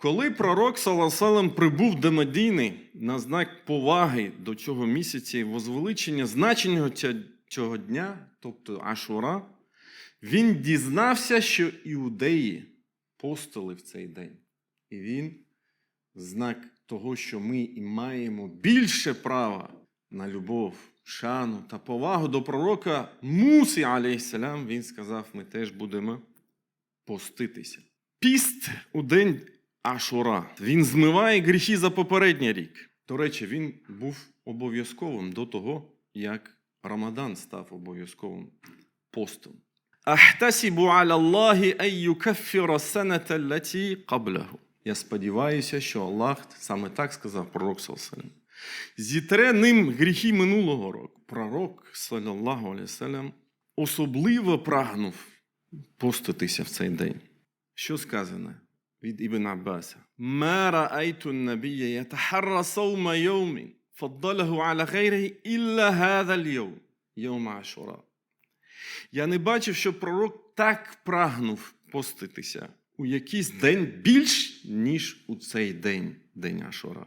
Коли пророк, салам, прибув до Медини на знак поваги до цього місяця і возвеличення значення цього дня, тобто Ашура, він дізнався, що іудеї постили в цей день. І він, знак того, що ми і маємо більше права на любов, шану та повагу до пророка Муси, алейхіссалям, він сказав, ми теж будемо поститися. Піст у день Ашура. Він змиває гріхи за попередній рік. До речі, він був обов'язковим до того, як Рамадан став обов'язковим постом. Ахтасібу аля Аллахі ан юкаффіра саната аллаті қаблаху. Я сподіваюся, що Аллах, саме так сказав пророк, саллаллаху, зітре ним гріхи минулого року. Пророк, саллаллаху алейхи ва саллям, особливо прагнув поститися в цей день. Що сказано від Ібн Аббаса? «Ма раайту набія ятахарра саума йоумін, фаддаlahu аля гайрихі ілля хазал йоум, йоум Ашура». Я не бачив, що пророк так прагнув поститися у якийсь день більш, ніж у цей день, день Ашура.